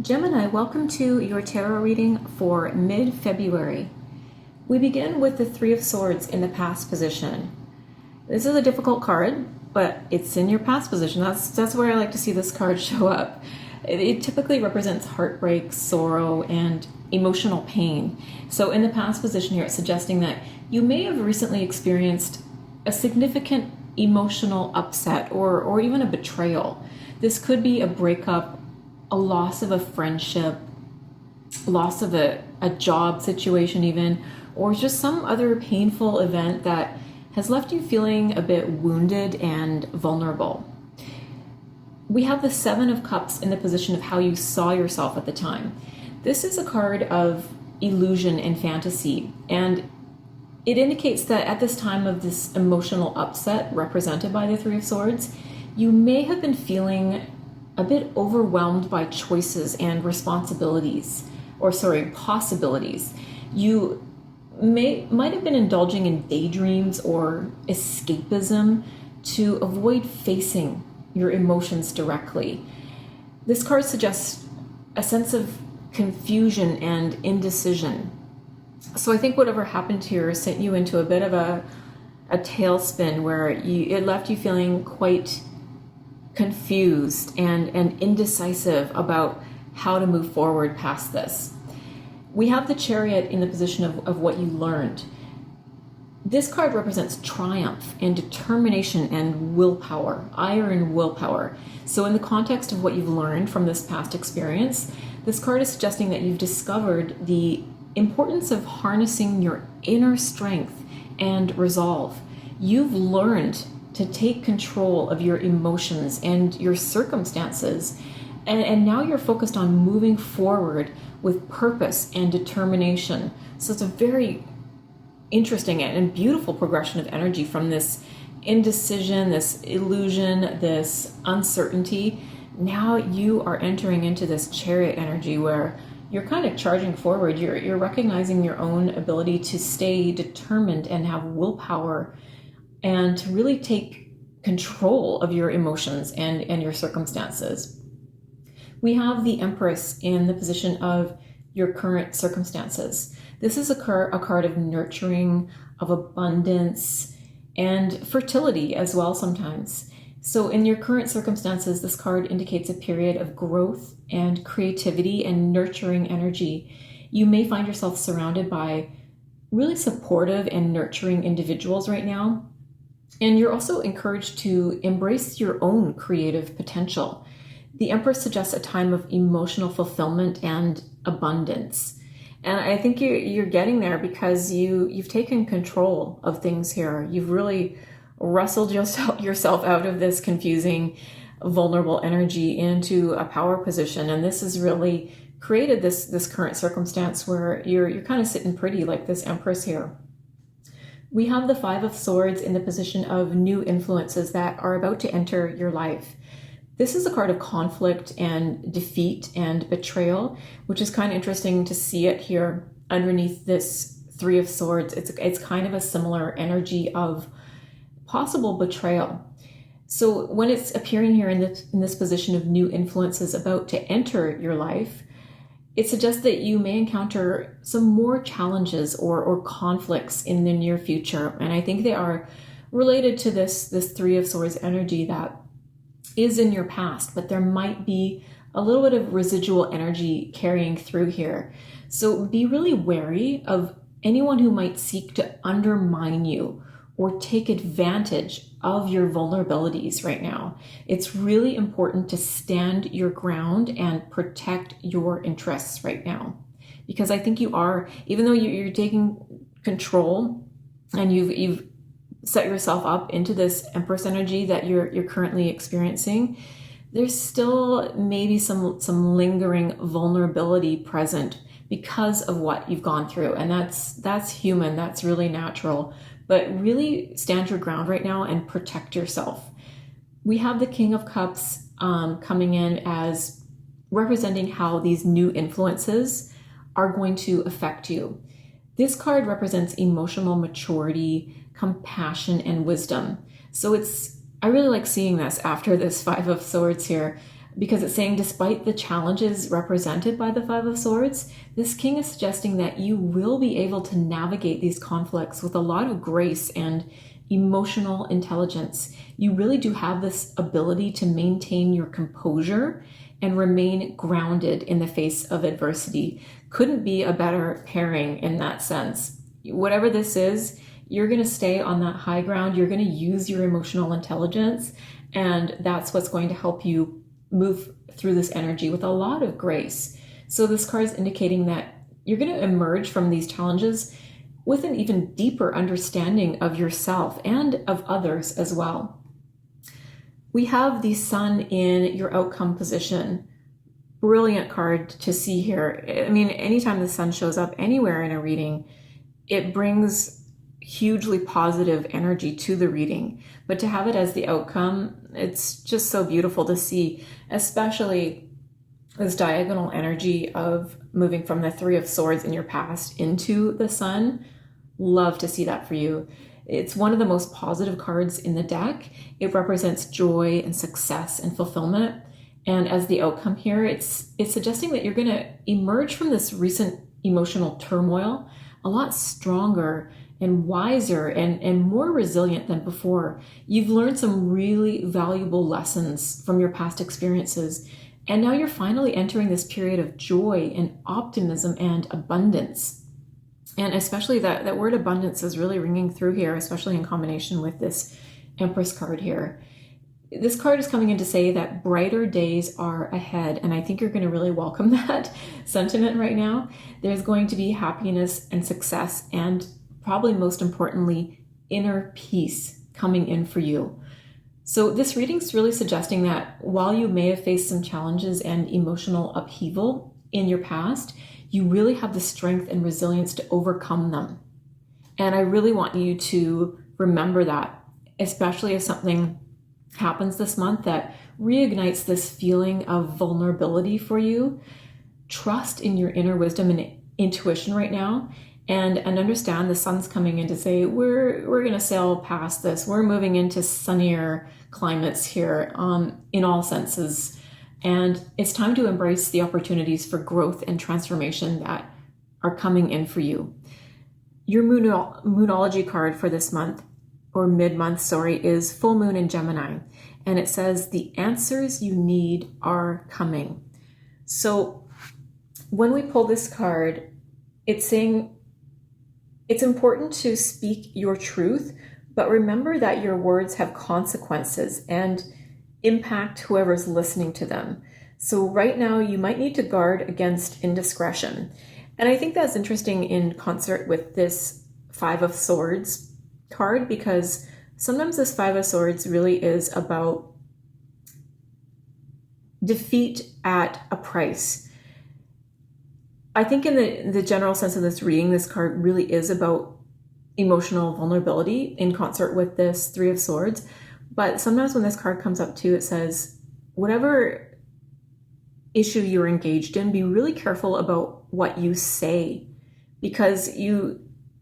Gemini, welcome to your tarot reading for mid-February. We begin with the Three of Swords in the past position. This is a difficult card, but it's in your past position. That's where I like to see this card show up. It typically represents heartbreak, sorrow, and emotional pain. So in the past position here, it's suggesting that you may have recently experienced a significant emotional upset or even a betrayal. This could be a breakup, a loss of a friendship, loss of a job situation even, or just some other painful event that has left you feeling a bit wounded and vulnerable. We have the Seven of Cups in the position of how you saw yourself at the time. This is a card of illusion and fantasy, and it indicates that at this time of this emotional upset represented by the Three of Swords, you may have been feeling a bit overwhelmed by choices and possibilities. You might have been indulging in daydreams or escapism to avoid facing your emotions directly. This card suggests a sense of confusion and indecision. So I think whatever happened here sent you into a bit of a tailspin where it left you feeling quite confused and indecisive about how to move forward past this. We have the Chariot in the position of what you learned. This card represents triumph and determination and willpower, iron willpower. So in the context of what you've learned from this past experience, this card is suggesting that you've discovered the importance of harnessing your inner strength and resolve. You've learned to take control of your emotions and your circumstances. And now you're focused on moving forward with purpose and determination. So it's a very interesting and beautiful progression of energy from this indecision, this illusion, this uncertainty. Now you are entering into this Chariot energy where you're kind of charging forward. You're recognizing your own ability to stay determined and have willpower and to really take control of your emotions and your circumstances. We have the Empress in the position of your current circumstances. This is a card of nurturing, of abundance, and fertility as well sometimes. So in your current circumstances, this card indicates a period of growth and creativity and nurturing energy. You may find yourself surrounded by really supportive and nurturing individuals right now. And you're also encouraged to embrace your own creative potential. The Empress suggests a time of emotional fulfillment and abundance. And I think you're getting there because you've taken control of things here. You've really wrestled yourself out of this confusing, vulnerable energy into a power position. And this has really created this current circumstance where you're kind of sitting pretty like this Empress here. We have the Five of Swords in the position of new influences that are about to enter your life. This is a card of conflict and defeat and betrayal, which is kind of interesting to see it here underneath this Three of Swords. It's kind of a similar energy of possible betrayal. So when it's appearing here in this position of new influences about to enter your life, it suggests that you may encounter some more challenges or conflicts in the near future. And I think they are related to this Three of Swords energy that is in your past, but there might be a little bit of residual energy carrying through here. So be really wary of anyone who might seek to undermine you or take advantage of your vulnerabilities right now. It's really important to stand your ground and protect your interests right now. Because I think you are, even though you're taking control and you've set yourself up into this Empress energy that you're currently experiencing, there's still maybe some lingering vulnerability present because of what you've gone through. And that's human, that's really natural. But really stand your ground right now and protect yourself. We have the King of Cups coming in as representing how these new influences are going to affect you. This card represents emotional maturity, compassion, and wisdom. So I really like seeing this after this Five of Swords here. because it's saying despite the challenges represented by the Five of Swords, this king is suggesting that you will be able to navigate these conflicts with a lot of grace and emotional intelligence. You really do have this ability to maintain your composure and remain grounded in the face of adversity. Couldn't be a better pairing in that sense. Whatever this is, you're going to stay on that high ground. You're going to use your emotional intelligence, and that's what's going to help you move through this energy with a lot of grace. So this card is indicating that you're going to emerge from these challenges with an even deeper understanding of yourself and of others as well. We have the sun in your outcome position. Brilliant card to see here. I mean, anytime the sun shows up anywhere in a reading, it brings hugely positive energy to the reading, but to have it as the outcome, it's just so beautiful to see, especially this diagonal energy of moving from the Three of Swords in your past into the sun. Love to see that for you. It's one of the most positive cards in the deck. It represents joy and success and fulfillment, and as the outcome here, it's suggesting that you're going to emerge from this recent emotional turmoil a lot stronger and wiser and more resilient than before. You've learned some really valuable lessons from your past experiences, and now you're finally entering this period of joy and optimism and abundance. And especially that word abundance is really ringing through here, especially in combination with this Empress card here. This card is coming in to say that brighter days are ahead, and I think you're going to really welcome that sentiment right now. There's going to be happiness and success, and probably most importantly, inner peace coming in for you. So this reading is really suggesting that while you may have faced some challenges and emotional upheaval in your past, you really have the strength and resilience to overcome them. And I really want you to remember that, especially if something happens this month that reignites this feeling of vulnerability for you. Trust in your inner wisdom and intuition right now, and understand the sun's coming in to say we're going to sail past this. We're moving into sunnier climates here in all senses, and it's time to embrace the opportunities for growth and transformation that are coming in for you. Your Moonology card for this month, or mid-month, is full moon in Gemini, and it says the answers you need are coming. So when we pull this card, it's saying it's important to speak your truth, but remember that your words have consequences and impact whoever's listening to them. So right now you might need to guard against indiscretion. And I think that's interesting in concert with this Five of Swords card, because sometimes this Five of Swords really is about defeat at a price. I think in the general sense of this reading, this card really is about emotional vulnerability in concert with this Three of Swords. But sometimes when this card comes up too, it says, whatever issue you're engaged in, be really careful about what you say, because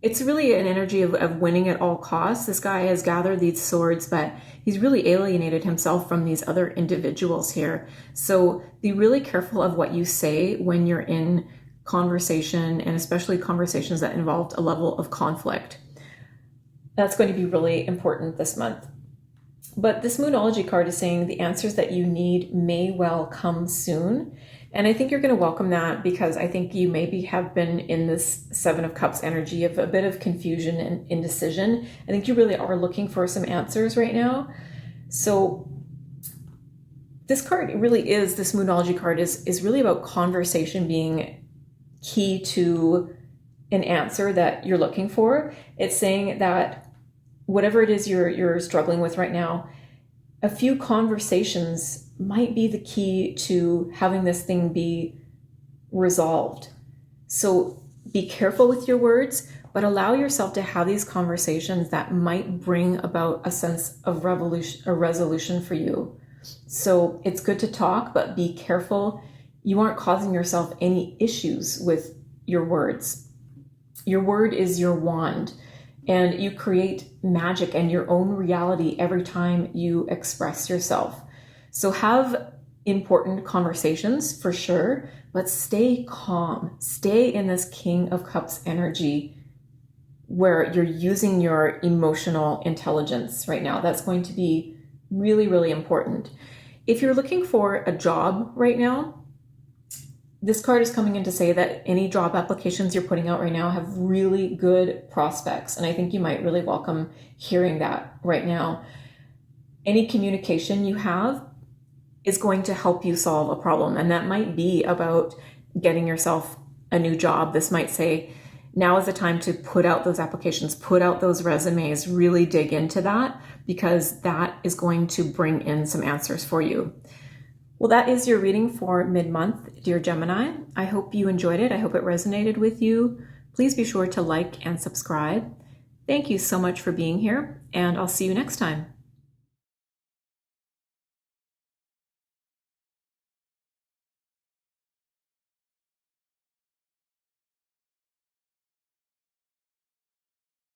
it's really an energy of winning at all costs. This guy has gathered these swords, but he's really alienated himself from these other individuals here. So be really careful of what you say when you're in conversation, and especially conversations that involved a level of conflict. That's going to be really important this month. But this Moonology card is saying the answers that you need may well come soon. And I think you're going to welcome that, because I think you maybe have been in this Seven of Cups energy of a bit of confusion and indecision. I think you really are looking for some answers right now. So this card really is, this Moonology card is really about conversation being key to an answer that you're looking for. It's saying that whatever it is you're struggling with right now, a few conversations might be the key to having this thing be resolved. So be careful with your words, but allow yourself to have these conversations that might bring about a sense of resolution for you. So it's good to talk, but be careful. You aren't causing yourself any issues with your words. Your word is your wand, and you create magic and your own reality every time you express yourself. So have important conversations for sure, but stay calm. Stay in this King of Cups energy where you're using your emotional intelligence right now. That's going to be really, really important. If you're looking for a job right now, this card is coming in to say that any job applications you're putting out right now have really good prospects. And I think you might really welcome hearing that right now. Any communication you have is going to help you solve a problem. And that might be about getting yourself a new job. This might say, now is the time to put out those applications, put out those resumes, really dig into that, because that is going to bring in some answers for you. Well, that is your reading for mid-month, dear Gemini. I hope you enjoyed it. I hope it resonated with you. Please be sure to like and subscribe. Thank you so much for being here, and I'll see you next time.